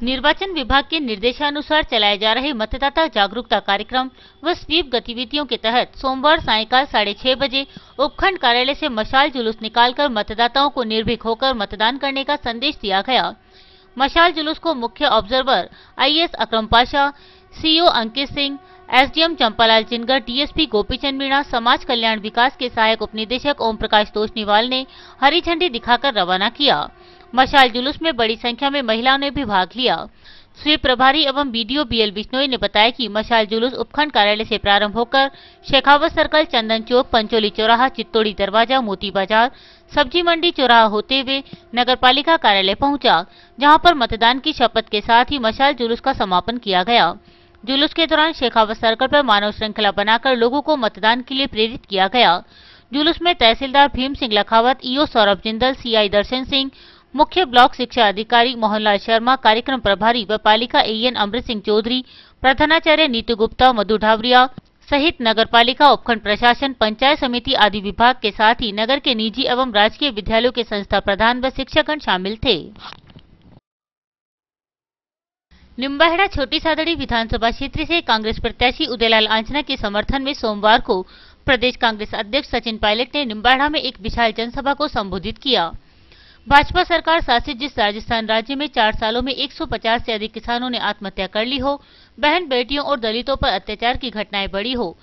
निर्वाचन विभाग के निर्देशानुसार चलाए जा रहे मतदाता जागरूकता कार्यक्रम व स्वीप गतिविधियों के तहत सोमवार सायंकाल 6:30 बजे उपखंड कार्यालय से मशाल जुलूस निकालकर मतदाताओं को निर्भीक होकर मतदान करने का संदेश दिया गया। मशाल जुलूस को मुख्य ऑब्जर्वर आईएएस अकरम Pasha, CEO Ankit Singh, SDM Champalal चिनगर, DSP Gopichand Meena, समाज कल्याण विकास के सहायक उपनिदेशक ओम प्रकाश तोषनीवाल ने हरी झंडी दिखाकर रवाना किया। मशाल जुलूस में बड़ी संख्या में महिलाओं ने भी भाग लिया। स्वीप प्रभारी एवं बीडीओ बीएल बिश्नोई ने बताया कि मशाल जुलूस उपखंड कार्यालय से प्रारंभ होकर शेखावत सर्कल, चंदन चौक, पंचोली चौराहा, चित्तौड़ी दरवाजा, मोती बाजार, सब्जी मंडी चौराहा होते हुए नगरपालिका कार्यालय पहुंचा, जहां पर मतदान की शपथ के साथ ही मशाल जुलूस का समापन किया गया। जुलूस के दौरान शेखावत सर्कल पर मानव श्रृंखला बनाकर लोगों को मतदान के लिए प्रेरित किया गया। जुलूस में तहसीलदार भीम सिंह लखावत, ईओ सौरभ जिंदल, सीआई दर्शन सिंह, मुख्य ब्लॉक शिक्षा अधिकारी मोहनलाल शर्मा, कार्यक्रम प्रभारी व पालिका एएन अमृत सिंह चौधरी, प्रधानाचार्य नीतू गुप्ता, मधु ढावरिया सहित नगरपालिका, उपखंड प्रशासन, पंचायत समिति आदि विभाग के साथ ही नगर के निजी एवं राजकीय विद्यालयों के संस्था प्रधान व शिक्षकगण शामिल थे। निम्बाहेड़ा छोटी सादड़ी विधानसभा क्षेत्र से कांग्रेस प्रत्याशी उदयलाल आंजना के समर्थन में सोमवार को प्रदेश कांग्रेस अध्यक्ष सचिन पायलट ने निम्बाहेड़ा में एक विशाल जनसभा को संबोधित किया। भाजपा सरकार शासित जिस राजस्थान राज्य में 4 सालों में 150 से अधिक किसानों ने आत्महत्या कर ली हो, बहन बेटियों और दलितों पर अत्याचार की घटनाएं बढ़ी हो,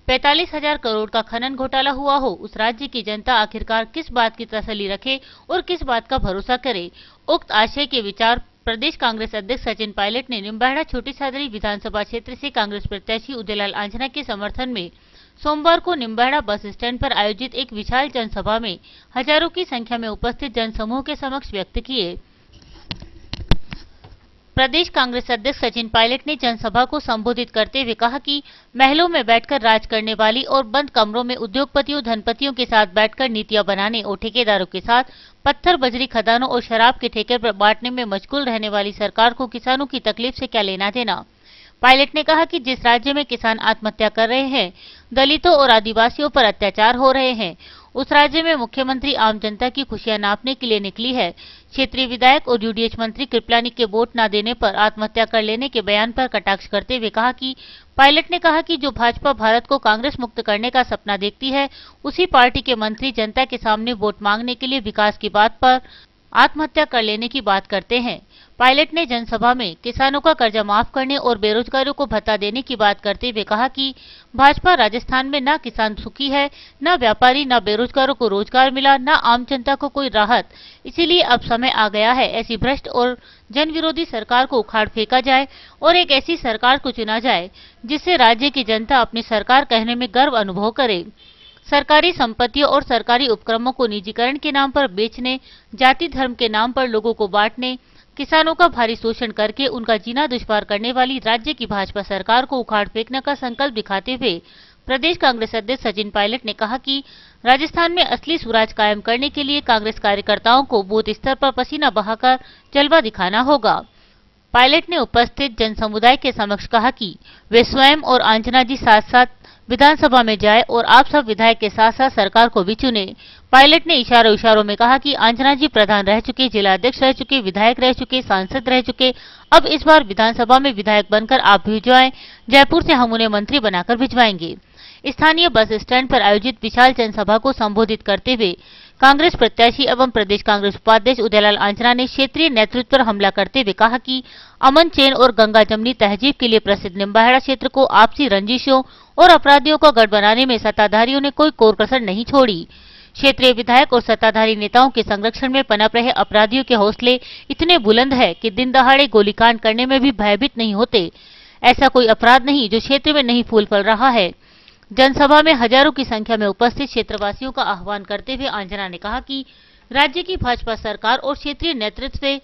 45,000 करोड़ का खनन घोटाला हुआ हो, उस राज्य की जनता आखिरकार किस बात की तसल्ली रखे और किस बात का भरोसा करे। उक्त आशय के विचार प्रदेश कांग्रेस अध्यक्ष सचिन पायलट ने निम्बाहेड़ा छोटी सादड़ी विधानसभा क्षेत्र से कांग्रेस प्रत्याशी उदयलाल आंजना के समर्थन में सोमवार को निम्बाहेड़ा बस स्टैंड पर आयोजित एक विशाल जनसभा में हजारों की संख्या में उपस्थित जनसमूह के समक्ष व्यक्त किए। प्रदेश कांग्रेस अध्यक्ष सचिन पायलट ने जनसभा को संबोधित करते हुए कहा कि महलों में बैठकर राज करने वाली और बंद कमरों में उद्योगपतियों, धनपतियों के साथ बैठकर नीतियां बनाने और ठेकेदारों के साथ पत्थर, बजरी खदानों और शराब के ठेके पर बांटने में मशगूल रहने वाली सरकार को किसानों की तकलीफ से क्या लेना देना। पायलट ने कहा कि जिस राज्य में किसान आत्महत्या कर रहे हैं, दलितों और आदिवासियों पर अत्याचार हो रहे हैं, उस राज्य में मुख्यमंत्री आम जनता की खुशियां नापने के लिए निकली है। क्षेत्रीय विधायक और यूडीएच मंत्री कृपलानी के वोट न देने पर आत्महत्या कर लेने के बयान पर कटाक्ष करते हुए कहा कि पायलट ने कहा कि जो भाजपा भारत को कांग्रेस मुक्त करने का सपना देखती है, उसी पार्टी के मंत्री जनता के सामने वोट मांगने के लिए विकास की बात पर आत्महत्या कर लेने की बात करते हैं। पायलट ने जनसभा में किसानों का कर्जा माफ करने और बेरोजगारों को भत्ता देने की बात करते हुए कहा कि भाजपा राजस्थान में न किसान सुखी है, न व्यापारी, न बेरोजगारों को रोजगार मिला, न आम जनता को कोई राहत। इसीलिए अब समय आ गया है ऐसी भ्रष्ट और जन विरोधी सरकार को उखाड़ फेंका जाए और एक ऐसी सरकार को चुना जाए जिससे राज्य की जनता अपनी सरकार कहने में गर्व अनुभव करे। सरकारी संपत्तियों और सरकारी उपक्रमों को निजीकरण के नाम पर बेचने, जाति धर्म के नाम पर लोगों को बांटने, किसानों का भारी शोषण करके उनका जीना दुश्वार करने वाली राज्य की भाजपा सरकार को उखाड़ फेंकने का संकल्प दिखाते हुए प्रदेश कांग्रेस अध्यक्ष सचिन पायलट ने कहा कि राजस्थान में असली स्वराज कायम करने के लिए कांग्रेस कार्यकर्ताओं को बूथ स्तर पर पसीना बहाकर जलवा दिखाना होगा। पायलट ने उपस्थित जन समुदाय के समक्ष कहा कि वे स्वयं और आंजना जी साथ साथ विधानसभा में जाए और आप सब विधायक के साथ साथ सरकार को भी चुने। पायलट ने इशारों में कहा कि आंजना जी प्रधान रह चुके, जिला अध्यक्ष रह चुके, विधायक रह चुके, सांसद रह चुके, अब इस बार विधानसभा में विधायक बनकर आप भिजवाएं, जयपुर से हम उन्हें मंत्री बनाकर भिजवाएंगे। स्थानीय बस स्टैंड पर आयोजित विशाल जनसभा को संबोधित करते हुए कांग्रेस प्रत्याशी एवं प्रदेश कांग्रेस उपाध्यक्ष उदयलाल आंजना ने क्षेत्रीय नेतृत्व पर हमला करते हुए कहा कि अमन चैन और गंगा जमनी तहजीब के लिए प्रसिद्ध निम्बाहेड़ा क्षेत्र को आपसी रंजिशों और अपराधियों का गढ़ बनाने में सत्ताधारियों ने कोई कोर कसर नहीं छोड़ी। क्षेत्रीय विधायक और सत्ताधारी नेताओं के संरक्षण में पनप रहे अपराधियों के हौसले इतने बुलंद है कि दिन दहाड़े गोलीकांड करने में भी भयभीत नहीं होते। ऐसा कोई अपराध नहीं जो क्षेत्र में नहीं फूल फल रहा है। जनसभा में हजारों की संख्या में उपस्थित क्षेत्रवासियों का आह्वान करते हुए आंजना ने कहा कि राज्य की भाजपा सरकार और क्षेत्रीय नेतृत्व से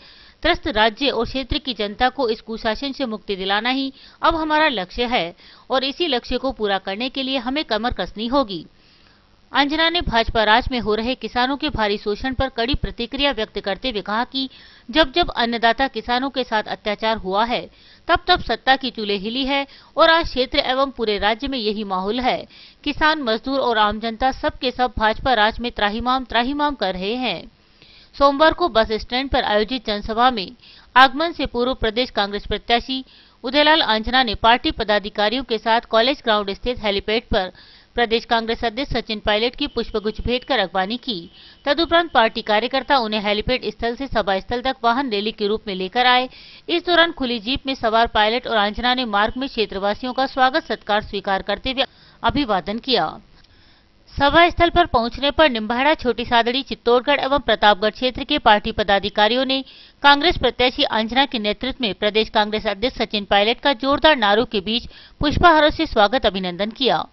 त्रस्त राज्य और क्षेत्र की जनता को इस कुशासन से मुक्ति दिलाना ही अब हमारा लक्ष्य है और इसी लक्ष्य को पूरा करने के लिए हमें कमर कसनी होगी। अंजना ने भाजपा राज में हो रहे किसानों के भारी शोषण पर कड़ी प्रतिक्रिया व्यक्त करते हुए कहा कि जब जब अन्नदाता किसानों के साथ अत्याचार हुआ है तब तब सत्ता की चूल्हे हिली है और आज क्षेत्र एवं पूरे राज्य में यही माहौल है। किसान, मजदूर और आम जनता सब के सब भाजपा राज में त्राहिमाम कर रहे हैं। सोमवार को बस स्टैंड पर आयोजित जनसभा में आगमन से पूर्व प्रदेश कांग्रेस प्रत्याशी उदयलाल आंजना ने पार्टी पदाधिकारियों के साथ कॉलेज ग्राउंड स्थित हेलीपैड पर प्रदेश कांग्रेस अध्यक्ष सचिन पायलट की पुष्पगुच्छ भेंट कर अगवानी की। तदुपरांत पार्टी कार्यकर्ता उन्हें हेलीपैड स्थल से सभा स्थल तक वाहन रैली के रूप में लेकर आए। इस दौरान खुली जीप में सवार पायलट और आंजना ने मार्ग में क्षेत्रवासियों का स्वागत सत्कार स्वीकार करते हुए अभिवादन किया। सभा स्थल पर पहुंचने पर निम्बाहेड़ा, छोटी सादड़ी, चित्तौड़गढ़ एवं प्रतापगढ़ क्षेत्र के पार्टी पदाधिकारियों ने कांग्रेस प्रत्याशी आंजना के नेतृत्व में प्रदेश कांग्रेस अध्यक्ष सचिन पायलट का जोरदार नारों के बीच पुष्पहारों से स्वागत अभिनंदन किया।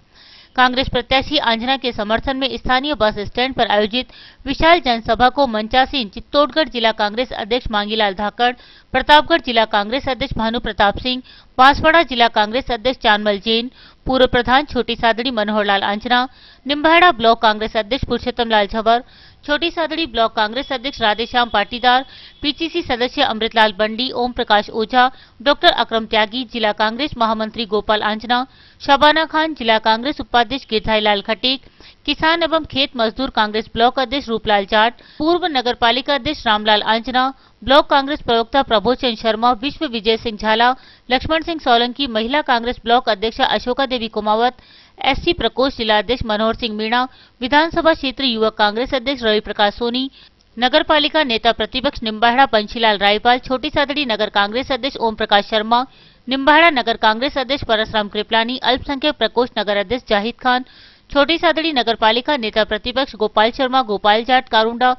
कांग्रेस प्रत्याशी आंजना के समर्थन में स्थानीय बस स्टैंड पर आयोजित विशाल जनसभा को मंचासीन चित्तौड़गढ़ जिला कांग्रेस अध्यक्ष मांगीलाल धाकड़, प्रतापगढ़ जिला कांग्रेस अध्यक्ष भानु प्रताप सिंह, बांसवाड़ा जिला कांग्रेस अध्यक्ष चानमल जैन, पूर्व प्रधान छोटी सादड़ी मनोहर लाल आंजना, निम्बाहेड़ा ब्लॉक कांग्रेस अध्यक्ष पुरुषोत्तम लाल झवर, छोटी सादड़ी ब्लॉक कांग्रेस अध्यक्ष राधेश्याम पाटीदार, पीसीसी सदस्य अमृतलाल बंडी, ओम प्रकाश ओझा, डॉक्टर अकरम त्यागी, जिला कांग्रेस महामंत्री गोपाल आंजना, शबाना खान, जिला कांग्रेस उपाध्यक्ष गिरधारी लाल खटीक, किसान एवं खेत मजदूर कांग्रेस ब्लॉक अध्यक्ष रूपलाल जाट, पूर्व नगर पालिका अध्यक्ष रामलाल आंजना, ब्लॉक कांग्रेस प्रवक्ता प्रबोध चंद्र शर्मा, विश्व विजय सिंह झाला, लक्ष्मण सिंह सोलंकी, महिला कांग्रेस ब्लॉक अध्यक्षा अशोका देवी कुमावत, एससी प्रकोष्ठ जिला अध्यक्ष मनोहर सिंह मीणा, विधानसभा क्षेत्र युवक कांग्रेस अध्यक्ष रवि प्रकाश सोनी, नगर पालिका नेता प्रतिपक्ष निम्बाहेड़ा बंशीलाल रायपाल, छोटी सादड़ी नगर कांग्रेस अध्यक्ष ओम प्रकाश शर्मा, निम्बाहेड़ा नगर कांग्रेस अध्यक्ष परसराम कृपलानी, अल्पसंख्यक प्रकोष्ठ नगर अध्यक्ष जाहिद खान, छोटी सादड़ी नगर पालिका नेता प्रतिपक्ष गोपाल शर्मा, गोपाल जाट कारुंडा,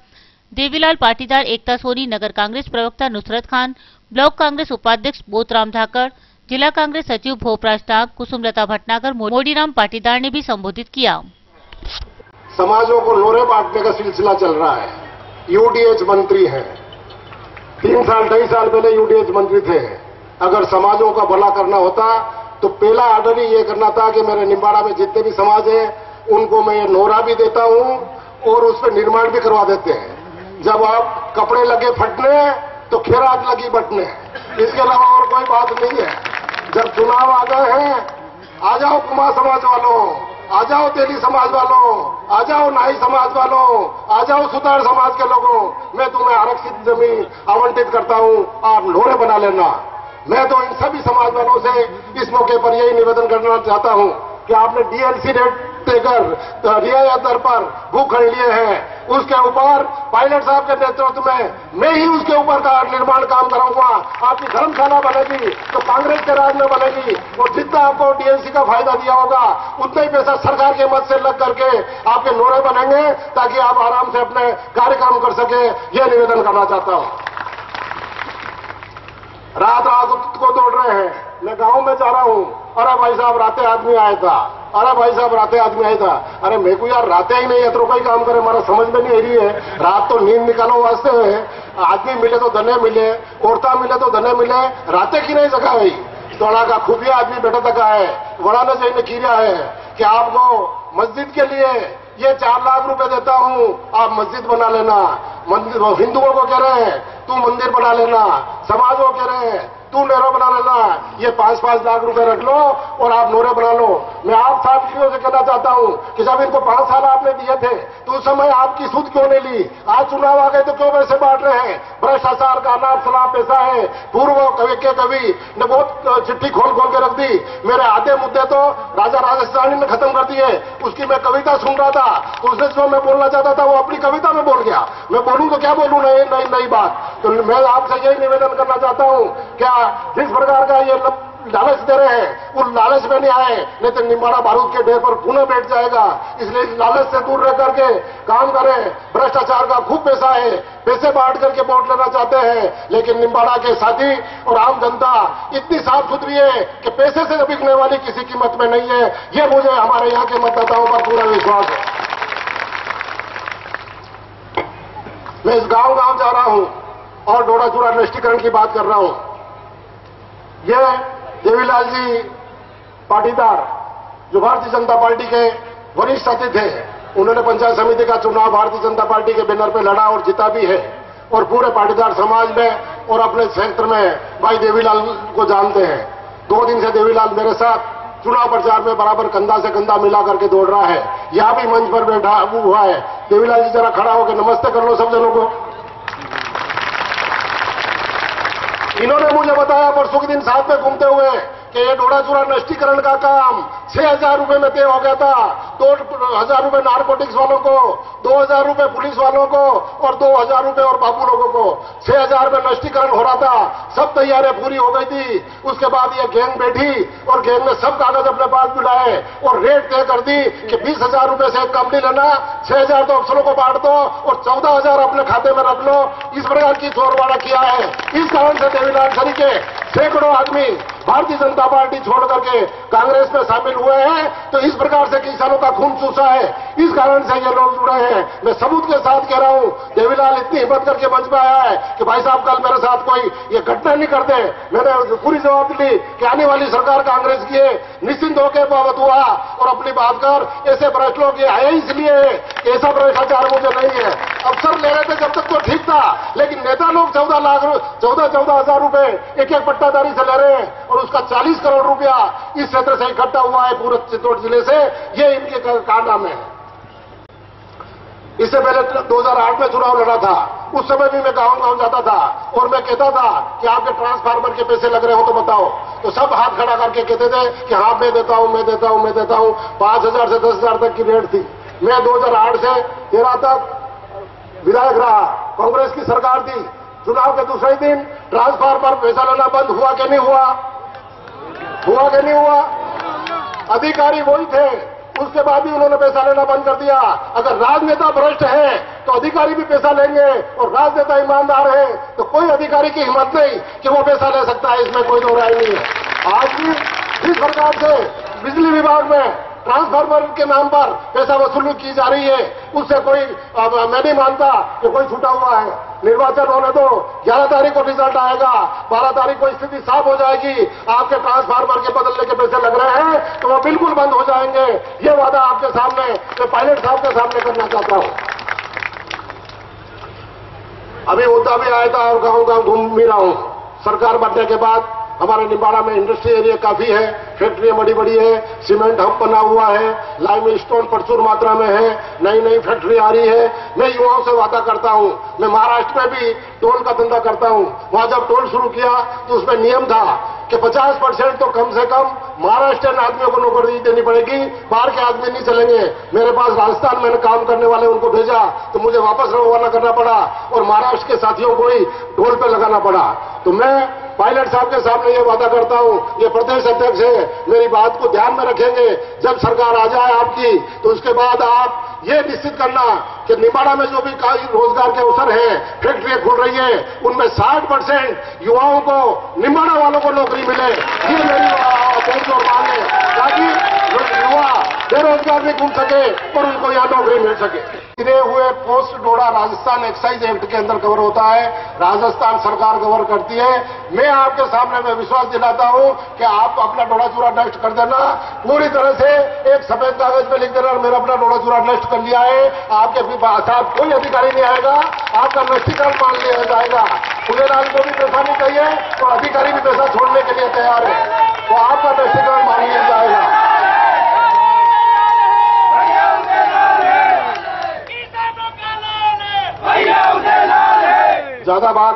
देवीलाल पाटीदार, एकता सोनी, नगर कांग्रेस प्रवक्ता नुसरत खान, ब्लॉक कांग्रेस उपाध्यक्ष बोतराम धाकड़, जिला कांग्रेस सचिव भोपराज टाक, कुसुमलता भटनागर, मोडीराम पाटीदार ने भी संबोधित किया। समाजों को लोरे बांटने का सिलसिला चल रहा है। यूडीएच मंत्री हैं, 3 साल 2.5 साल पहले यूडीएच मंत्री थे। अगर समाजों का भला करना होता तो पहला आर्डर ही ये करना था कि मेरे निम्बाड़ा में जितने भी समाज है उनको मैं ये नोरा भी देता हूं और उस पर निर्माण भी करवा देते हैं। जब आप कपड़े लगे फटने तो खैरात लगी बटने, इसके अलावा और कोई बात नहीं है। जब चुनाव आ गए हैं, आ जाओ कुमार समाज वालों, आ जाओ तेली समाज वालों, आ जाओ नाई समाज वालों, आ जाओ सुतार समाज के लोगों, मैं तुम्हें आरक्षित जमीन आवंटित करता हूं, आप लोरे बना लेना। मैं तो इन सभी समाज वालों से इस मौके पर यही निवेदन करना चाहता हूं कि आपने डीएलसी रेट देकर रियायत दर पर भूखंड लिए हैं, उसके ऊपर पायलट साहब के नेतृत्व में मैं ही उसके ऊपर का निर्माण काम कराऊंगा। आपकी धर्मशाला बनेगी तो कांग्रेस के राज में बनेगी और जितना आपको डीएलसी का फायदा दिया होगा उतना ही पैसा सरकार के मद से लग करके आपके नोरे बनेंगे ताकि आप आराम से अपने कार्यक्रम कर सके। यह निवेदन करना चाहता हूं। रात को दौड़ रहे हैं, मैं गांव में जा रहा हूं, अरे भाई साहब रातें आदमी आया था, अरे भाई साहब रातें आदमी आया था। अरे मेरे को यार रातें ही नहीं है तो कोई काम करे, हमारा समझ में नहीं आ रही है। रात तो नींद निकालो वास्ते है, आदमी मिले तो धने मिले, औरता मिले तो धने मिले, रातें की नहीं सका भाई। थोड़ा का खुफिया आदमी बैठा तका है, बड़ा ने चाहिए किया है कि आपको मस्जिद के लिए ये 4 लाख रुपए देता हूं, आप मस्जिद बना लेना। हिंदुओं को कह रहे हैं तू मंदिर बना लेना, समाज को कह रहे हैं तू नोरा बना लेना, ये 5-5 लाख रुपए रख लो और आप नोरे बना लो। मैं आप साथियों से कहना चाहता हूं कि जब इनको 5 साल आपने दिए थे तो उस समय आपकी सूद क्यों नहीं ली? आज चुनाव आ गए तो क्यों पैसे बांट रहे हैं? भ्रष्टाचार का अनाप शनाप पैसा है। पूर्व कवि के कवि ने बहुत चिट्ठी खोल के रख दी। मेरे आधे मुद्दे तो राजा राजस्थानी ने खत्म कर दिए। उसकी मैं कविता सुन रहा था तो उसने जो मैं बोलना चाहता था वो अपनी कविता में बोल गया। मैं बोलूं तो क्या बोलूं, नई बात। तो मैं आपसे यही निवेदन करना चाहता हूं, क्या जिस प्रकार का ये लालच दे रहे हैं उस लालच में नहीं आए, नहीं तो निम्बाड़ा बारूद के ढेर पर पुनः बैठ जाएगा। इसलिए लालच से दूर रह करके काम करें। भ्रष्टाचार का खूब पैसा है, पैसे बांट करके वोट लेना चाहते हैं, लेकिन निम्बाड़ा के साथी और आम जनता इतनी साफ सुथरी है कि पैसे से बिकने वाली किसी कीमत में नहीं है। ये मुझे हमारे यहाँ के मतदाताओं पर पूरा विश्वास है। मैं इस गांव जा रहा हूं और डोडा चूड़ा नष्टीकरण की बात कर रहा हूं। ये देवीलाल जी पाटीदार जो भारतीय जनता पार्टी के वरिष्ठ साथी थे, उन्होंने पंचायत समिति का चुनाव भारतीय जनता पार्टी के बैनर पे लड़ा और जीता भी है। और पूरे पाटीदार समाज में और अपने क्षेत्र में भाई देवीलाल को जानते हैं। 2 दिन से देवीलाल मेरे साथ चुनाव प्रचार में बराबर कंधा से कंधा मिला करके दौड़ रहा है। यहां भी मंच पर बैठा हुआ है। देवीलाल जी जरा खड़ा होकर नमस्ते कर लो सब जनों को। इन्होंने मुझे बताया परसों के दिन साथ में घूमते हुए कि ये डोडा चूरा नष्टीकरण का काम 6,000 रुपए में तय हो गया था। 2,000 रुपए नारकोटिक्स वालों को, 2,000 रुपए पुलिस वालों को और 2,000 रुपए और बाबू लोगों को 6,000 में नष्टीकरण हो रहा था। सब तैयारियां पूरी हो गई थी। उसके बाद ये गैंग बैठी और गैंग ने सब कागज अपने पास मिलाए और रेट तय कर दी कि 20,000 रुपए से कम नहीं लेना, 6,000 तो अफसरों को बांट दो और 14,000 अपने खाते में रख लो। इस प्रकार की चोरवाड़ा किया है। इस कारण से देवीलाल शरीके सैकड़ों आदमी भारतीय जनता पार्टी छोड़ करके कांग्रेस में शामिल हुए हैं। तो इस प्रकार से किसानों का खून चूसा है। इस कारण से ये लोग जुड़े हैं। मैं सबूत के साथ कह रहा हूं, देवीलाल इतनी हिम्मत करके मंच में आया है कि भाई साहब कल मेरे साथ कोई ये घटना नहीं करते। मैंने पूरी जवाब दी कि आने वाली सरकार कांग्रेस की है, निश्चिंत होकर बात हुआ और अपनी बात कर। ऐसे भ्रष्ट लोग ये आए इसलिए ऐसा भ्रष्टाचार मुझे नहीं है। अफसर ले रहे थे जब तक तो ठीक था, लेकिन नेता लोग 14,000 रुपए एक एक पट्टाधारी से ले रहे हैं और उसका 40 करोड़ रुपया इस क्षेत्र से इकट्ठा हुआ है पूरे चित्तौड़ जिले से। ये इनके कारनामे हैं। इससे पहले 2008 में चुनाव लड़ा था, उस समय भी मैं गांव-गांव जाता था और मैं कहता था कि आपके ट्रांसफार्मर के पैसे लग रहे हो तो बताओ। तो सब हाथ खड़ा करके कहते थे कि हाँ मैं देता हूं, मैं देता हूं, मैं देता हूं। 5,000 से 10,000 तक की रेट थी। मैं 2008 से 13 तक विधायक रहा, कांग्रेस की सरकार थी। चुनाव के दूसरे दिन ट्रांसफार्मर पैसा लेना बंद हुआ कि नहीं हुआ? हुआ कि नहीं हुआ? अधिकारी वही थे, उसके बाद भी उन्होंने पैसा लेना बंद कर दिया। अगर राजनेता भ्रष्ट है तो अधिकारी भी पैसा लेंगे और राजनेता ईमानदार है तो कोई अधिकारी की हिम्मत नहीं कि वो पैसा ले सकता है। इसमें कोई दो राय नहीं है। आज भी जिस प्रकार से बिजली विभाग में ट्रांसफार्मर के नाम पर पैसा वसूली की जा रही है, उससे कोई मैं नहीं मानता कि कोई छूटा हुआ है। निर्वाचन होने दो, 11 तारीख को रिजल्ट आएगा, 12 तारीख को स्थिति साफ हो जाएगी। आपके ट्रांसफार्मर के बदलने के पैसे लग रहे हैं तो वो बिल्कुल बंद हो जाएंगे। ये वादा आपके सामने, मैं पायलट साहब के सामने करना चाहता हूं। अभी मुद्दा भी आया था और गांव-गांव घूम भी रहा हूं। सरकार बनने के बाद हमारे निम्बाड़ा में इंडस्ट्री एरिया काफी है, फैक्ट्रियां बड़ी बड़ी है, सीमेंट हब बना हुआ है, लाइम स्टोन प्रचुर मात्रा में है, नई नई फैक्ट्री आ रही है। मैं युवाओं से वादा करता हूं। मैं महाराष्ट्र में भी टोल का धंधा करता हूं। वहां जब टोल शुरू किया तो उसमें नियम था कि 50% तो कम से कम महाराष्ट्र आदमियों को नौकरी देनी पड़ेगी, बाहर के आदमी नहीं चलेंगे। मेरे पास राजस्थान मैंने काम करने वाले उनको भेजा तो मुझे वापस रवाना करना पड़ा और महाराष्ट्र के साथियों को ही टोल पे लगाना पड़ा। तो मैं पायलट साहब के सामने ये वादा करता हूं, ये प्रदेश अध्यक्ष है, मेरी बात को ध्यान में रखेंगे। जब सरकार आ जाए आपकी तो उसके बाद आप ये निश्चित करना कि निम्बाड़ा में जो भी रोजगार के अवसर हैं, फैक्ट्रियां खुल रही है, उनमें 60% युवाओं को, निम्बाड़ा वालों को नौकरी मिले। ये मेरी अपेक्षा और मांग है, ताकि युवा बेरोजगार भी घूम सके और उनको यहां नौकरी मिल सके। गिरे हुए पोस्ट डोडा राजस्थान एक्साइज एक्ट के अंदर कवर होता है, राजस्थान सरकार कवर करती है। मैं आपके सामने में विश्वास दिलाता हूं कि आप अपना डोडा चूरा नष्ट कर देना, पूरी तरह से एक सफेद कागज पे लिख देना और मैंने अपना डोडा चूरा नष्ट कर लिया है। आपके साथ कोई अधिकारी नहीं आएगा, आपका नष्टीकरण मान लिया जाएगा। पुलेलाल को भी पैसा नहीं चाहिए और अधिकारी भी पैसा छोड़ने के लिए तैयार है, तो आपका नष्टीकरण मान लिया जाएगा। ज्यादा बात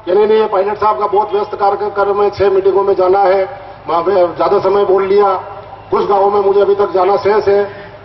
कहने नहीं है। पायलट साहब का बहुत व्यस्त कार्यक्रम है, 6 मीटिंगों में जाना है, वहां पे ज्यादा समय बोल लिया। कुछ गांवों में मुझे अभी तक जाना शेष है।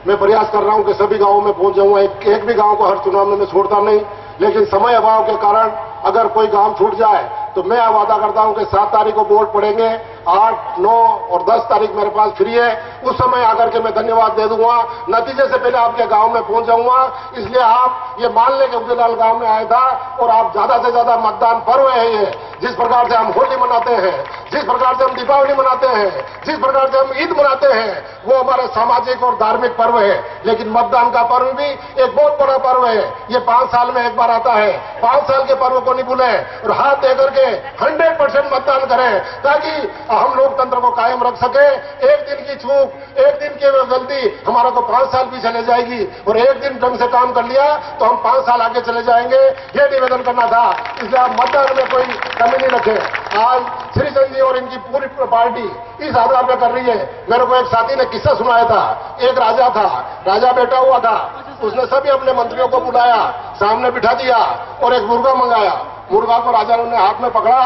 मैं प्रयास कर रहा हूं कि सभी गांवों में पहुंच जाऊंगा। एक भी गांव को हर चुनाव में मैं छोड़ता नहीं, लेकिन समय अभाव के कारण अगर कोई गांव छूट जाए तो मैं वादा करता हूं कि 7 तारीख को वोट पड़ेंगे, 8, 9 और 10 तारीख मेरे पास फ्री है। उस समय आकर के मैं धन्यवाद दे दूंगा। नतीजे से पहले आपके गांव में पहुंच जाऊंगा। इसलिए आप ये मान लें कि उदयलाल गांव में आया था और आप ज्यादा से ज्यादा मतदान पर्व है ये। जिस प्रकार से हम होली मनाते हैं, जिस प्रकार से हम दीपावली मनाते हैं, जिस प्रकार से हम ईद मनाते हैं, वो हमारा सामाजिक और धार्मिक पर्व है। लेकिन मतदान का पर्व भी एक बहुत बड़ा पर्व है। ये 5 साल में एक बार आता है। 5 साल के पर्व को नहीं भूलें और हाथ दे करके 100% मतदान करें, ताकि हम लोकतंत्र को कायम रख सके। एक दिन की चूक, एक दिन की गलती हमारा को 5 साल पीछे ले जाएगी और एक दिन ढंग से काम कर लिया तो हम 5 साल आगे चले जाएंगे। ये निवेदन करना था, इसलिए आप मतदान में कोई कमी नहीं रखें। आज श्रीचंद जी और इनकी पूरी पार्टी इस आधार पर कर रही है। मेरे को एक साथी ने किस्सा सुनाया था। एक राजा था, राजा बैठा हुआ था, उसने सभी अपने मंत्रियों को बुलाया, सामने बिठा दिया और एक मुर्गा मंगाया। मुर्गा को राजा ने हाथ में पकड़ा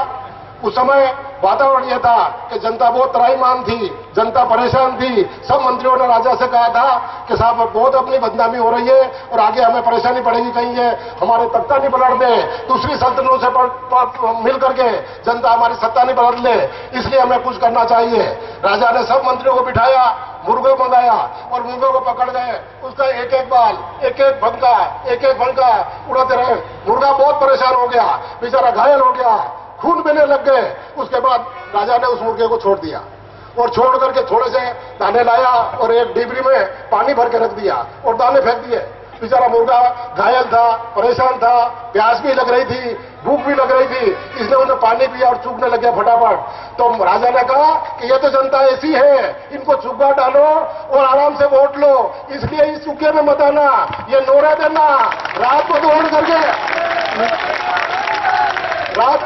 उस समय वातावरण यह था कि जनता बहुत त्राहीमाम थी, जनता परेशान थी। सब मंत्रियों ने राजा से कहा था कि साहब बहुत अपनी बदनामी हो रही है और आगे हमें परेशानी पड़ेगी, कहीं ये हमारे तख्ता नहीं पलट दे, दूसरी सल्तनतों से मिल करके जनता हमारी सत्ता नहीं पलट ले, इसलिए हमें कुछ करना चाहिए। राजा ने सब मंत्रियों को बिठाया, मुर्गे मंगाया और मुर्गों को पकड़ गए, उसका एक एक बाल, एक एक पंखा उड़ाते रहे। मुर्गा बहुत परेशान हो गया, बेचारा घायल हो गया, खून बहने लग गए। उसके बाद राजा ने उस मुर्गे को छोड़ दिया और छोड़ करके थोड़े से दाने लाया और एक डिबरी में पानी भर के रख दिया और दाने फेंक दिए। बेचारा मुर्गा घायल था, परेशान था, प्यास भी लग रही थी, भूख भी लग रही थी, इसलिए उन्हें पानी पिया और चूकने लग गया फटाफट। तो राजा ने कहा कि ये तो जनता ऐसी है, इनको चुग्गा डालो और आराम से वोट लो, इसलिए इस चुग्गे में मत आना, ये नोरे देना, रात को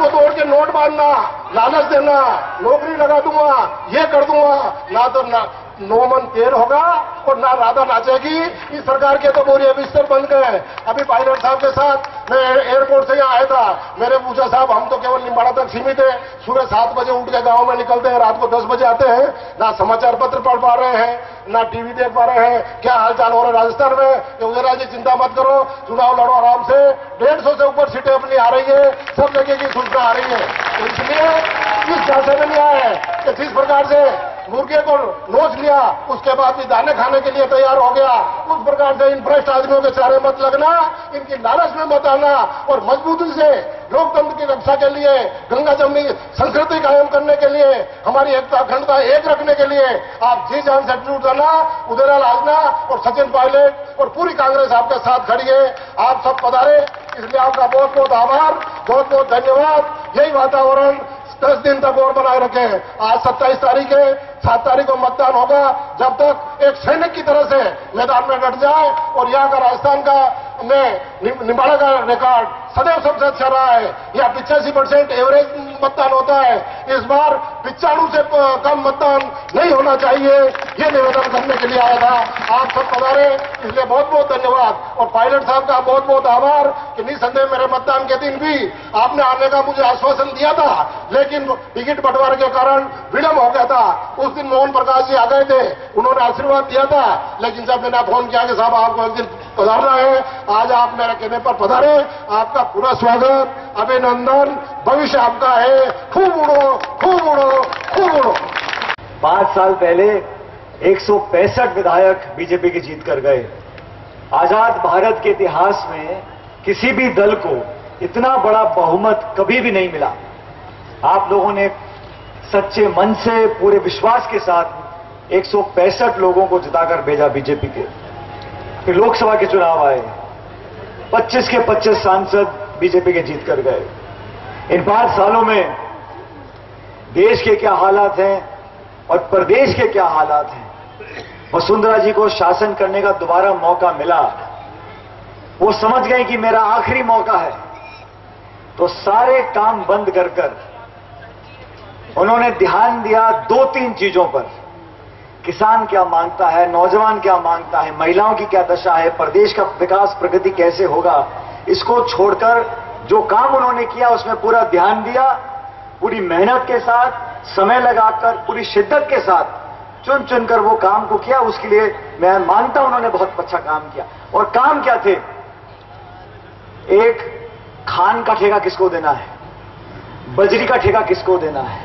तोड़ के नोट बांधना, लालच देना, नौकरी लगा दूंगा, ये कर दूंगा, ना तो ना नो मन तेल होगा और ना राधा नाचेगी। इस सरकार के तो बोरिए बिस्तर बन गए। अभी पायलट साहब के साथ मैं एयरपोर्ट से यहाँ आया था, मैंने पूछा साहब हम तो केवल निम्बाड़ा तक सीमित है, सुबह 7 बजे उठ के गांव में निकलते हैं, रात को 10 बजे आते हैं, ना समाचार पत्र पढ़ पा रहे हैं, ना टीवी देख पा रहे हैं, क्या हालचाल हो रहा है राजस्थान में। तो उदयराज जी चिंता मत करो, चुनाव लड़ो आराम से, 150 से ऊपर सीटें अपनी आ रही है, सब जगह की सूचना आ रही है। तो इसलिए इस झांसे में नहीं आया है कि जिस प्रकार से मुर्गे को नोच लिया उसके बाद भी दाने खाने के लिए तैयार हो गया, उस प्रकार से इन भ्रष्ट आदमियों के चारे मत लगना, इनकी लालच में मत आना और मजबूती से लोकतंत्र की रक्षा के लिए, गंगा जमनी संस्कृति कायम करने के लिए, हमारी एकता अखंडता एक रखने के लिए आप जी जान से जुट जाना। उदयलाल आजना और सचिन पायलट और पूरी कांग्रेस आपके साथ खड़ी है, आप सब पधारे, इसलिए आपका बहुत बहुत आभार, बहुत बहुत धन्यवाद। यही वातावरण 10 दिन तक और बनाए रखें। आज 27 तारीख है, 7 तारीख को मतदान होगा, जब तक एक सैनिक की तरह से मैदान में डट जाए और यहाँ का राजस्थान का निम्बाड़ा का रिकॉर्ड सदैव सबसे अच्छा रहा है, यहाँ 85% एवरेज मतदान होता है, इस बार 95 से कम मतदान नहीं होना चाहिए, ये निवेदन करने के लिए आया था। आप सब पधारे, इसलिए बहुत बहुत धन्यवाद और पायलट साहब का बहुत बहुत आभार कि निसंदेह मेरे मतदान के दिन भी आपने आने का मुझे आश्वासन दिया था, लेकिन टिकट बंटवारे के कारण विलंब हो गया था। उस दिन मोहन प्रकाश जी आ गए थे, उन्होंने आशीर्वाद दिया था, लेकिन जब मैंने फोन किया कि साहब आपको एक दिन पधारना है, आज आप मेरे कहने पर पधारे, आपका पूरा स्वागत, अभिनंदन, भविष्य आपका है, खूब उड़ो, खूब उड़ो, खूब उड़ो। 5 साल पहले 165 विधायक बीजेपी के जीत कर गए। आजाद भारत के इतिहास में किसी भी दल को इतना बड़ा बहुमत कभी भी नहीं मिला। आप लोगों ने सच्चे मन से, पूरे विश्वास के साथ 165 लोगों को जिताकर भेजा बीजेपी के। फिर लोकसभा के चुनाव आए, 25 के 25 सांसद बीजेपी के जीत कर गए। इन 5 सालों में देश के क्या हालात हैं और प्रदेश के क्या हालात हैं, वसुंधरा जी को शासन करने का दोबारा मौका मिला, वो समझ गए कि मेरा आखिरी मौका है, तो सारे काम बंद कर कर उन्होंने ध्यान दिया 2-3 चीजों पर। किसान क्या मांगता है, नौजवान क्या मांगता है, महिलाओं की क्या दशा है, प्रदेश का विकास प्रगति कैसे होगा, इसको छोड़कर जो काम उन्होंने किया उसमें पूरा ध्यान दिया, पूरी मेहनत के साथ, समय लगाकर, पूरी शिद्दत के साथ चुन चुनकर वो काम को किया। उसके लिए मैं मानता हूं उन्होंने बहुत अच्छा काम किया। और काम क्या थे? एक, खान का ठेका किसको देना है, बजरी का ठेका किसको देना है,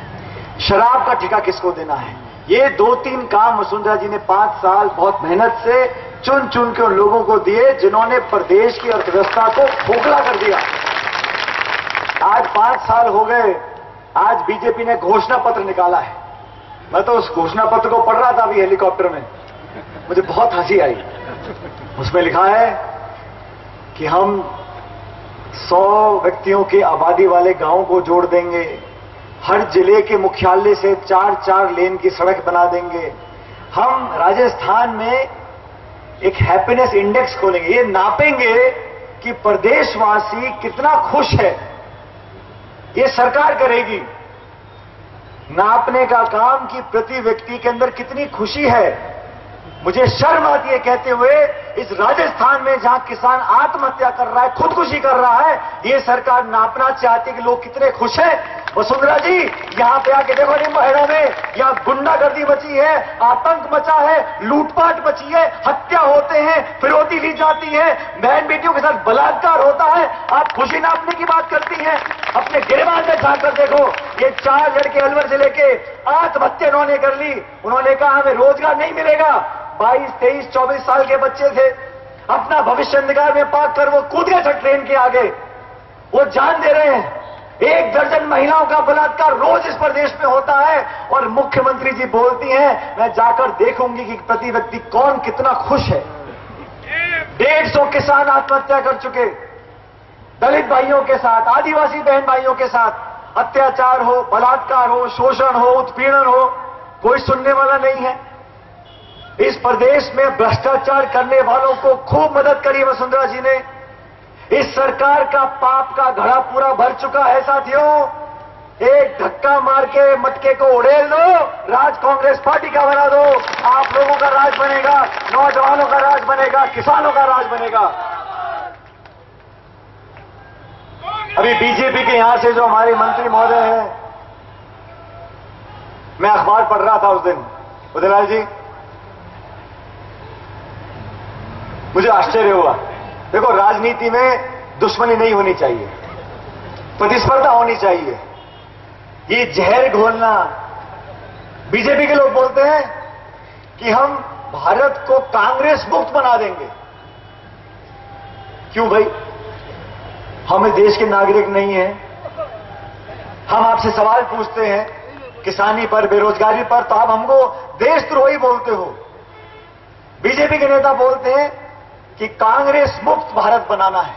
शराब का ठेका किसको देना है, ये 2-3 काम वसुंधरा जी ने 5 साल बहुत मेहनत से चुन चुन के उन लोगों को दिए जिन्होंने प्रदेश की अर्थव्यवस्था को खोखला कर दिया। आज 5 साल हो गए, आज बीजेपी ने घोषणा पत्र निकाला है। मैं तो उस घोषणा पत्र को पढ़ रहा था अभी हेलीकॉप्टर में, मुझे बहुत हंसी आई। उसमें लिखा है कि हम 100 व्यक्तियों की आबादी वाले गांव को जोड़ देंगे, हर जिले के मुख्यालय से 4-4 लेन की सड़क बना देंगे, हम राजस्थान में एक हैप्पीनेस इंडेक्स खोलेंगे, ये नापेंगे कि प्रदेशवासी कितना खुश है, ये सरकार करेगी। नापने का काम कि प्रति व्यक्ति के अंदर कितनी खुशी है। मुझे शर्म आती है कहते हुए, इस राजस्थान में जहां किसान आत्महत्या कर रहा है, खुदकुशी कर रहा है, ये सरकार नापना चाहती है कि लोग कितने खुश हैं। वसुंधरा जी, यहां पे आके देखो इन महलों में, यहां गुंडागर्दी मची है, आतंक मचा है, लूटपाट मची है, हत्या होते हैं, फिरौती ली जाती है, बहन बेटियों के साथ बलात्कार होता है। आप खुशी नापने की बात करती हैं, अपने गिरबान में झांककर देखो, ये 4 लड़के अलवर जिले के आत्महत्या उन्होंने कर ली। उन्होंने कहा हमें रोजगार नहीं मिलेगा। 22, 23, 24 साल के बच्चे थे, अपना भविष्य अंधकार में पाक कर वो कूद गए ट्रेन के आगे, वो जान दे रहे हैं। 1 दर्जन महिलाओं का बलात्कार रोज इस प्रदेश में होता है और मुख्यमंत्री जी बोलती हैं मैं जाकर देखूंगी कि प्रति व्यक्ति कौन कितना खुश है। 150 किसान आत्महत्या कर चुके, दलित भाइयों के साथ, आदिवासी बहन भाइयों के साथ अत्याचार हो, बलात्कार हो, शोषण हो, उत्पीड़न हो, कोई सुनने वाला नहीं है। इस प्रदेश में भ्रष्टाचार करने वालों को खूब मदद करी वसुंधरा जी ने। इस सरकार का पाप का घड़ा पूरा भर चुका है साथियों। एक धक्का मार के मटके को उड़ेल दो, राज कांग्रेस पार्टी का बना दो, आप लोगों का राज बनेगा, नौजवानों का राज बनेगा, किसानों का राज बनेगा। अभी बीजेपी के यहां से जो हमारे मंत्री महोदय हैं, मैं अखबार पढ़ रहा था उस दिन, उदयलाल जी, मुझे आश्चर्य हुआ। देखो, राजनीति में दुश्मनी नहीं होनी चाहिए, प्रतिस्पर्धा होनी चाहिए। ये जहर घोलना, बीजेपी के लोग बोलते हैं कि हम भारत को कांग्रेस मुक्त बना देंगे। क्यों भाई? हम इस देश के नागरिक नहीं हैं। हम आपसे सवाल पूछते हैं किसानी पर, बेरोजगारी पर, तो आप हमको देशद्रोही बोलते हो। बीजेपी के नेता बोलते हैं कि कांग्रेस मुक्त भारत बनाना है।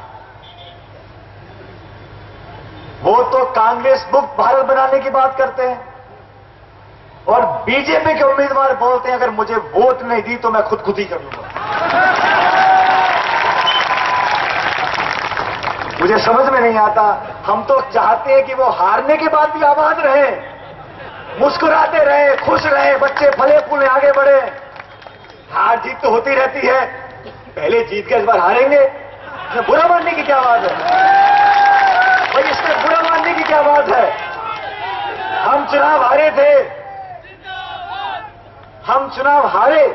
वो तो कांग्रेस मुक्त भारत बनाने की बात करते हैं और बीजेपी के उम्मीदवार बोलते हैं अगर मुझे वोट नहीं दी तो मैं खुदकुशी कर लूंगा। मुझे समझ में नहीं आता। हम तो चाहते हैं कि वो हारने के बाद भी आबाद रहे, मुस्कुराते रहे, खुश रहे, बच्चे फले फूले आगे बढ़े। हार जीत तो होती रहती है, पहले जीत के इस बार हारेंगे। इसमें बुरा मानने की क्या बात है भाई? इसमें बुरा मानने की क्या बात है? हम चुनाव हारे थे, हम चुनाव हारे,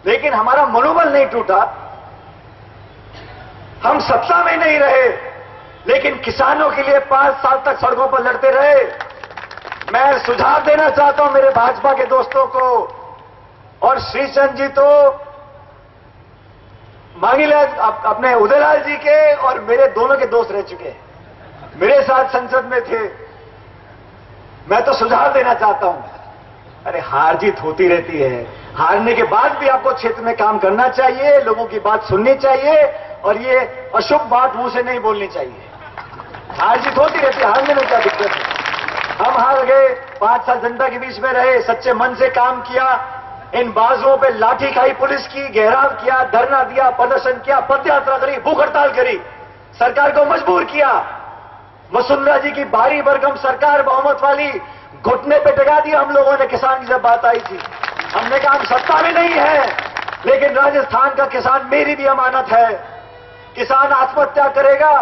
लेकिन हमारा मनोबल नहीं टूटा। हम सत्ता में नहीं रहे, लेकिन किसानों के लिए 5 साल तक सड़कों पर लड़ते रहे। मैं सुझाव देना चाहता हूं मेरे भाजपा के दोस्तों को, और श्रीचंद जी तो मांगीलाल अपने उदयलाल जी के और मेरे दोनों के दोस्त रह चुके हैं, मेरे साथ संसद में थे। मैं तो सुझाव देना चाहता हूं, अरे हार जीत होती रहती है, हारने के बाद भी आपको क्षेत्र में काम करना चाहिए, लोगों की बात सुननी चाहिए और ये अशुभ बात मुंह से नहीं बोलनी चाहिए। हार जीत होती रहती है, हारने में क्या दिक्कत है? हम हार गए, 5 साल जनता के बीच में रहे, सच्चे मन से काम किया, इन बाजुओं पे लाठी खाई पुलिस की, घेराव किया, धरना दिया, प्रदर्शन किया, पदयात्रा करी, भूख हड़ताल करी, सरकार को मजबूर किया। वसुंधरा जी की भारी भरकम सरकार बहुमत वाली, घुटने पे टिका दिया हम लोगों ने। किसान की जब बात आई थी, हमने कहा हम सत्ता में नहीं है, लेकिन राजस्थान का किसान मेरी भी अमानत है। किसान आत्महत्या करेगा,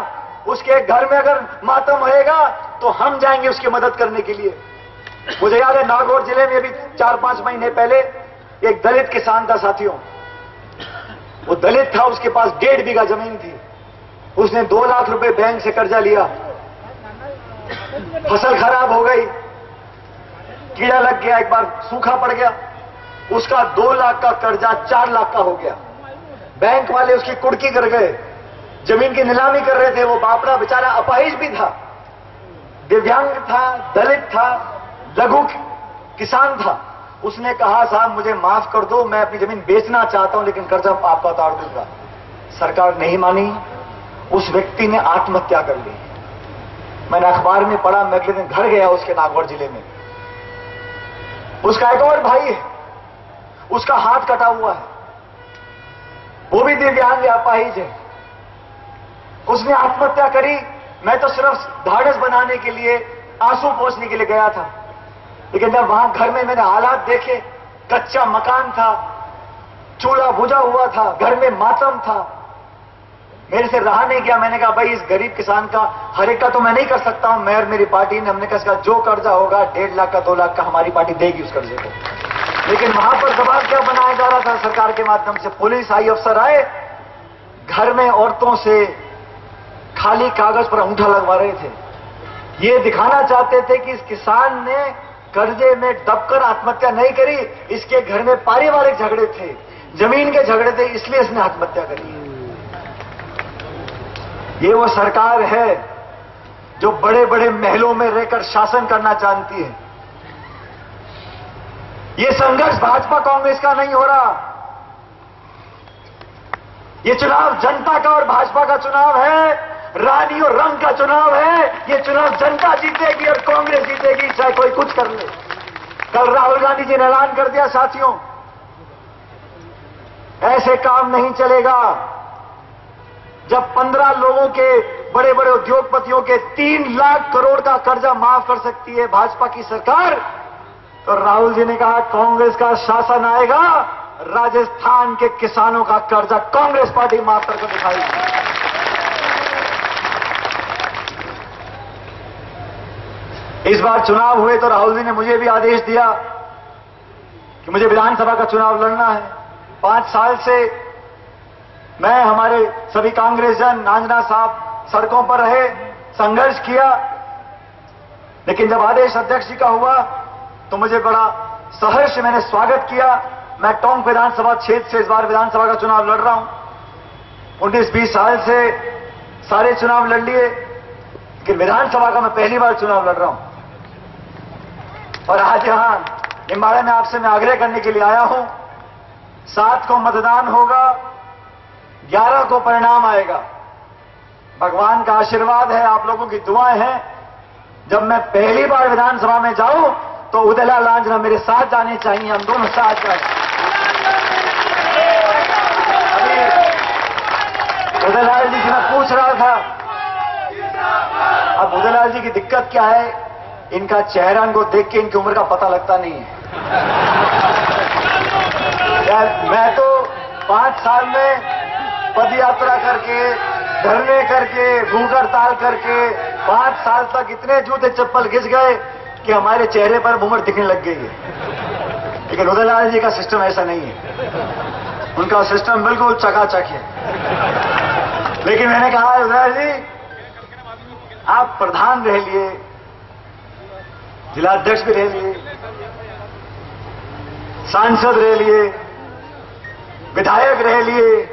उसके घर में अगर मातम होएगा तो हम जाएंगे उसकी मदद करने के लिए। मुझे याद है नागौर जिले में अभी 4-5 महीने पहले एक दलित किसान था साथियों। वो दलित था, उसके पास 1.5 बीघा जमीन थी। उसने 2 लाख रुपए बैंक से कर्जा लिया, फसल खराब हो गई, कीड़ा लग गया, एक बार सूखा पड़ गया, उसका 2 लाख का कर्जा 4 लाख का हो गया। बैंक वाले उसकी कुड़की कर गए, जमीन की नीलामी कर रहे थे। वो बापड़ा बेचारा अपाहिज भी था, दिव्यांग था, दलित था, लघु किसान था। उसने कहा साहब मुझे माफ कर दो, मैं अपनी जमीन बेचना चाहता हूं लेकिन कर्जा आपका उतार दूंगा। सरकार नहीं मानी, उस व्यक्ति ने आत्महत्या कर ली। मैंने अखबार में पढ़ा, मैं अगले दिन घर गया उसके नागौर जिले में। उसका एक और भाई है, उसका हाथ कटा हुआ है, वो भी दिव्यांग अपाहिज है। उसने आत्महत्या करी। मैं तो सिर्फ ढाढ़स बनाने के लिए, आंसू पोंछने के लिए गया था, लेकिन जब वहां घर में मैंने हालात देखे, कच्चा मकान था, चूल्हा बुझा हुआ था, घर में मातम था, मेरे से रहा नहीं गया। मैंने कहा भाई इस गरीब किसान का हर एक का तो मैं नहीं कर सकता हूं, मैं और मेरी पार्टी ने, हमने कहा जो कर्जा होगा 1.5 लाख का 2 लाख का हमारी पार्टी देगी उस कर्जे को। लेकिन वहां पर दबाव क्या बनाया जा रहा था सरकार के माध्यम से? पुलिस आई, अफसर आए, घर में औरतों से खाली कागज पर अंगूठा लगवा रहे थे। ये दिखाना चाहते थे कि इस किसान ने कर्जे में दबकर आत्महत्या नहीं करी, इसके घर में पारिवारिक झगड़े थे, जमीन के झगड़े थे, इसलिए इसने आत्महत्या करी। ये वो सरकार है जो बड़े बड़े महलों में रहकर शासन करना जानती है। ये संघर्ष भाजपा कांग्रेस का नहीं हो रहा, ये चुनाव जनता का और भाजपा का चुनाव है, रानी और रंग का चुनाव है। ये चुनाव जनता जीतेगी और कांग्रेस जीतेगी, चाहे कोई कुछ कर ले। कल राहुल गांधी जी ने ऐलान कर दिया साथियों, ऐसे काम नहीं चलेगा। जब 15 लोगों के, बड़े बड़े उद्योगपतियों के 3 लाख करोड़ का कर्जा माफ कर सकती है भाजपा की सरकार, तो राहुल जी ने कहा कांग्रेस का शासन आएगा, राजस्थान के किसानों का कर्जा कांग्रेस पार्टी माफ करके दिखाएगी। इस बार चुनाव हुए तो राहुल जी ने मुझे भी आदेश दिया कि मुझे विधानसभा का चुनाव लड़ना है। 5 साल से मैं, हमारे सभी कांग्रेसजन, आंजना साहब सड़कों पर रहे, संघर्ष किया। लेकिन जब आदेश अध्यक्ष जी का हुआ तो मुझे बड़ा सहर्ष, मैंने स्वागत किया। मैं टोंक विधानसभा क्षेत्र से इस बार विधानसभा का चुनाव लड़ रहा हूं। 19-20 साल से सारे चुनाव लड़ लिए, लेकिन विधानसभा का मैं पहली बार चुनाव लड़ रहा हूं। और आज यहां निम्बाड़ा में आपसे मैं आग्रह करने के लिए आया हूं, 7 को मतदान होगा, 11 को परिणाम आएगा। भगवान का आशीर्वाद है, आप लोगों की दुआएं हैं। जब मैं पहली बार विधानसभा में जाऊं तो उदयलाल आंजना मेरे साथ जाने चाहिए, हम दोनों साथ जाएं। अभी उदयलाल जी से मैं पूछ रहा था, अब उदयलाल जी की दिक्कत क्या है, इनका चेहरा को देख के इनकी उम्र का पता लगता नहीं है। यार मैं तो 5 साल में पद यात्रा करके, धरने करके, भूख हड़ताल करके 5 साल तक इतने जूते चप्पल घिस गए कि हमारे चेहरे पर उम्र दिखने लग गई है। लेकिन उदयलाल जी का सिस्टम ऐसा नहीं है, उनका सिस्टम बिल्कुल चकाचक है। लेकिन मैंने कहा उदयलाल जी आप प्रधान रह लिए, जिलाध्यक्ष भी रह लिए, सांसद रह लिए, विधायक रह लिए,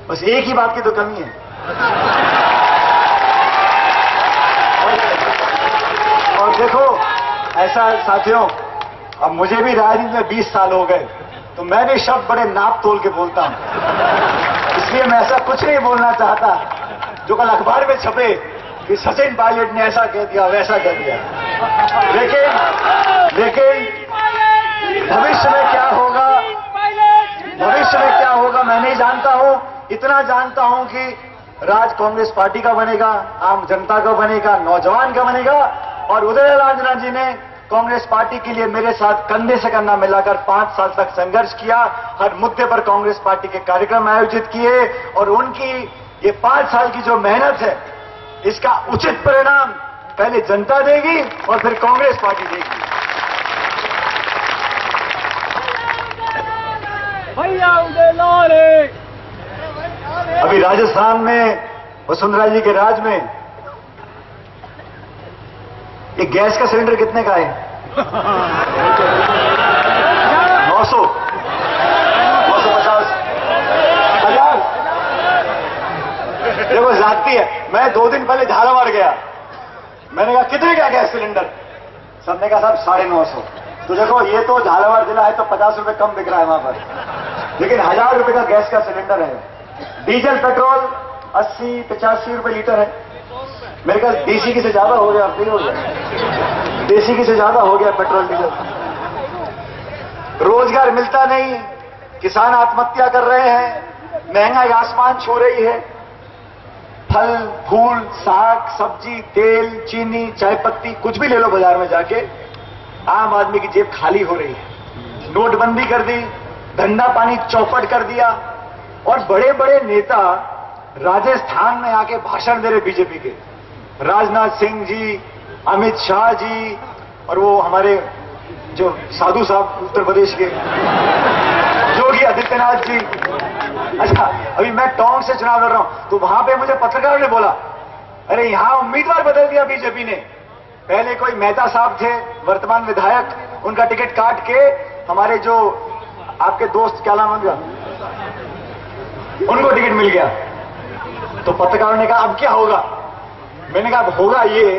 बस एक ही बात की तो कमी है। और देखो ऐसा साथियों, अब मुझे भी राजनीति में 20 साल हो गए, तो मैं भी शब्द बड़े नाप तोल के बोलता हूं। इसलिए मैं ऐसा कुछ नहीं बोलना चाहता जो कल अखबार में छपे कि सचिन पायलट ने ऐसा कह दिया, वैसा कह दिया। लेकिन भविष्य में क्या होगा, भविष्य में क्या होगा मैं नहीं जानता हूं। इतना जानता हूं कि राज कांग्रेस पार्टी का बनेगा, आम जनता का बनेगा, नौजवान का बनेगा। और उदयलाल आंजना जी ने कांग्रेस पार्टी के लिए मेरे साथ कंधे से कंधा मिलाकर 5 साल तक संघर्ष किया। हर मुद्दे पर कांग्रेस पार्टी के कार्यक्रम आयोजित किए और उनकी ये 5 साल की जो मेहनत है, इसका उचित परिणाम पहले जनता देगी और फिर कांग्रेस पार्टी देगी। अभी राजस्थान में वसुंधरा जी के राज में एक गैस का सिलेंडर कितने का है? 950, 1000। देखो जाती है। मैं 2 दिन पहले झालावाड़ गया, मैंने कहा कितने का गैस सिलेंडर? सबने कहा साहब 950। तो देखो ये तो झालावाड़ जिला है तो 50 रुपए कम बिक रहा है वहां पर, लेकिन 1000 रुपए का गैस का सिलेंडर है। डीजल पेट्रोल 80-85 रुपए लीटर है। मेरे ख्याल देसी की से ज्यादा हो गया, नहीं हो गया, देसी की से ज्यादा हो गया पेट्रोल डीजल। रोजगार मिलता नहीं, किसान आत्महत्या कर रहे हैं, महंगाई आसमान छू रही है। फल फूल, साग सब्जी, तेल, चीनी, चाय पत्ती, कुछ भी ले लो बाजार में जाके, आम आदमी की जेब खाली हो रही है। नोटबंदी कर दी, धंधा पानी चौपट कर दिया, और बड़े बड़े नेता राजस्थान में आके भाषण दे रहे बीजेपी के, राजनाथ सिंह जी, अमित शाह जी, और वो हमारे जो साधु साहब उत्तर प्रदेश के योगी आदित्यनाथ जी। अच्छा, अभी मैं टोंक से चुनाव लड़ रहा हूं, तो वहां पे मुझे पत्रकारों ने बोला, अरे यहां उम्मीदवार बदल दिया बीजेपी ने। पहले कोई मेहता साहब थे, वर्तमान विधायक, उनका टिकट काट के हमारे जो आपके दोस्त, क्या नाम उनका, उनको टिकट मिल गया। तो पत्रकारों ने कहा अब क्या होगा? मैंने कहा अब होगा ये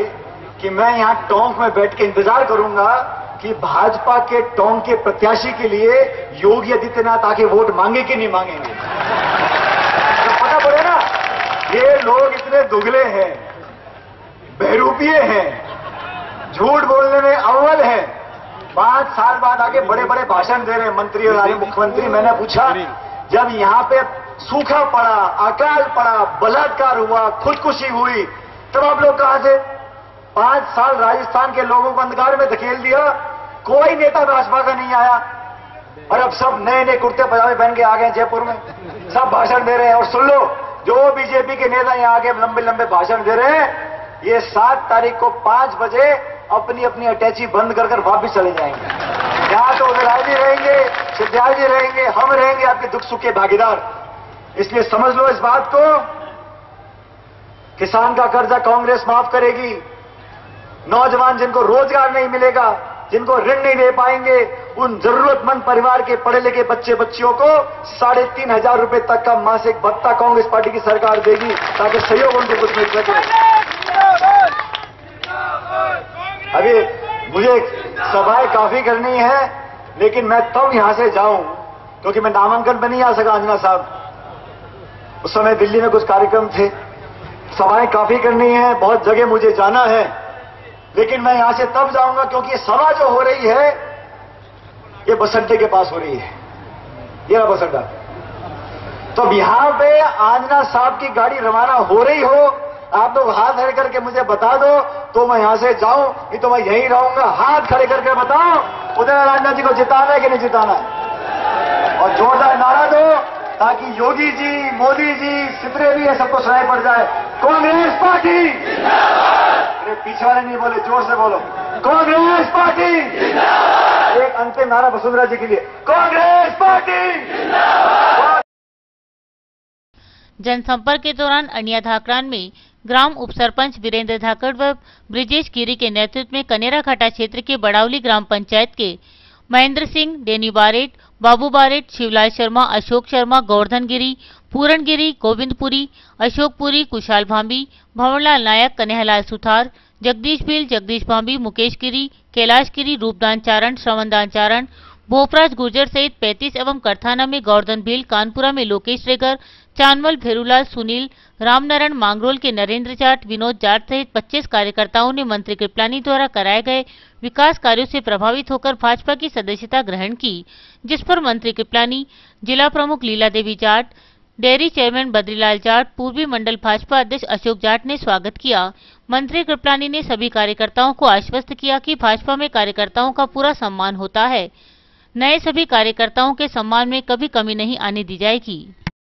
कि मैं यहां टोंक में बैठ के इंतजार करूंगा कि भाजपा के टोंक के प्रत्याशी के लिए योगी आदित्यनाथ आके वोट मांगे कि नहीं मांगेंगे। तो पता पड़े ना, ये लोग इतने दुगले हैं, बहरूपिये हैं, झूठ बोलने में अव्वल हैं। 5 साल बाद आगे बड़े बड़े भाषण दे रहे हैं मंत्री और मुख्यमंत्री। मैंने पूछा, जब यहां पे सूखा पड़ा, अकाल पड़ा, बलात्कार हुआ, खुदकुशी हुई, तब आप लोग कहां थे? 5 साल राजस्थान के लोगों को अंधकार में धकेल दिया, कोई नेता भाजपा का नहीं आया, और अब सब नए नए कुर्ते पजामे पहन के आ गए जयपुर में, सब भाषण दे रहे हैं। और सुन लो, जो बीजेपी के नेता यहां आके लंबे लंबे भाषण दे रहे हैं, ये 7 तारीख को 5 बजे अपनी अपनी अटैची बंद कर वापिस चले जाएंगे। यहां तो विधायक जी रहेंगे, सिद्धार्थ जी रहेंगे, हम रहेंगे आपके दुख सुख के भागीदार। इसलिए समझ लो इस बात को, किसान का कर्जा कांग्रेस माफ करेगी, नौजवान जिनको रोजगार नहीं मिलेगा, जिनको ऋण नहीं दे पाएंगे, उन जरूरतमंद परिवार के पढ़े लिखे बच्चे बच्चियों को 3,500 रुपए तक का मासिक भत्ता कांग्रेस पार्टी की सरकार देगी, ताकि सहयोग उनको कुछ मिल सके। अभी मुझे सभाएं काफी करनी है, लेकिन मैं तब यहां से जाऊं, क्योंकि मैं नामांकन पर नहीं आ सका अंजना साहब, उस समय दिल्ली में कुछ कार्यक्रम थे, सभाएं काफी करनी है, बहुत जगह मुझे जाना है, लेकिन मैं यहां से तब जाऊंगा क्योंकि ये सभा जो हो रही है ये बस अड्डे के पास हो रही है, ये बस अड्डा। तो अब यहां पे आंजना साहब की गाड़ी रवाना हो रही हो, आप लोग हाथ खड़े करके मुझे बता दो तो मैं यहां से जाऊं, नहीं तो मैं यहीं रहूंगा। हाथ खड़े करके बताओ उदय नारायण जी को जिताना है कि नहीं जिताना है, और जोरदार नारा दो ताकि योगी जी, मोदी जी, सिपरे भी है, सबको सुनाई पड़ जाए, कांग्रेस पार्टी। अरे पीछे वाले नहीं बोले, जोर से बोलो, कांग्रेस पार्टी। एक अंतिम नारा वसुंधरा जी के लिए, कांग्रेस पार्टी। जनसंपर्क के दौरान अनिया धाकरान में ग्राम उपसरपंच वीरेंद्र धाकड़ व ब्रिजेश गिरी के नेतृत्व में कनेरा घाटा क्षेत्र के बड़ावली ग्राम पंचायत के महेंद्र सिंह, डेनी बारेट, बाबू बारेट, शिवलाल शर्मा, अशोक शर्मा, गोवर्धन गिरी, पूरण गिरी, गोविंदपुरी, अशोकपुरी, कुशाल भांबी, भंवरलाल नायक, कन्हैयालाल सुथार, जगदीश भील, जगदीश भांबी, मुकेश गिरी, कैलाश गिरी, रूपदान चारण, श्रवणदान चारण, भोपराज गुर्जर सहित 35 एवं करथाना में गोवर्धन भील, कानपुरा में लोकेश रेगर, चानवल भेरूलाल, सुनील, रामनारायण, मांगरोल के नरेंद्र जाट, विनोद जाट सहित 25 कार्यकर्ताओं ने मंत्री कृपलानी द्वारा कराए गए विकास कार्यों से प्रभावित होकर भाजपा की सदस्यता ग्रहण की, जिस पर मंत्री कृपलानी, जिला प्रमुख लीला देवी जाट, डेयरी चेयरमैन बद्रीलाल जाट, पूर्वी मंडल भाजपा अध्यक्ष अशोक जाट ने स्वागत किया। मंत्री कृपलानी ने सभी कार्यकर्ताओं को आश्वस्त किया कि भाजपा में कार्यकर्ताओं का पूरा सम्मान होता है, नए सभी कार्यकर्ताओं के सम्मान में कभी कमी नहीं आने दी जाएगी।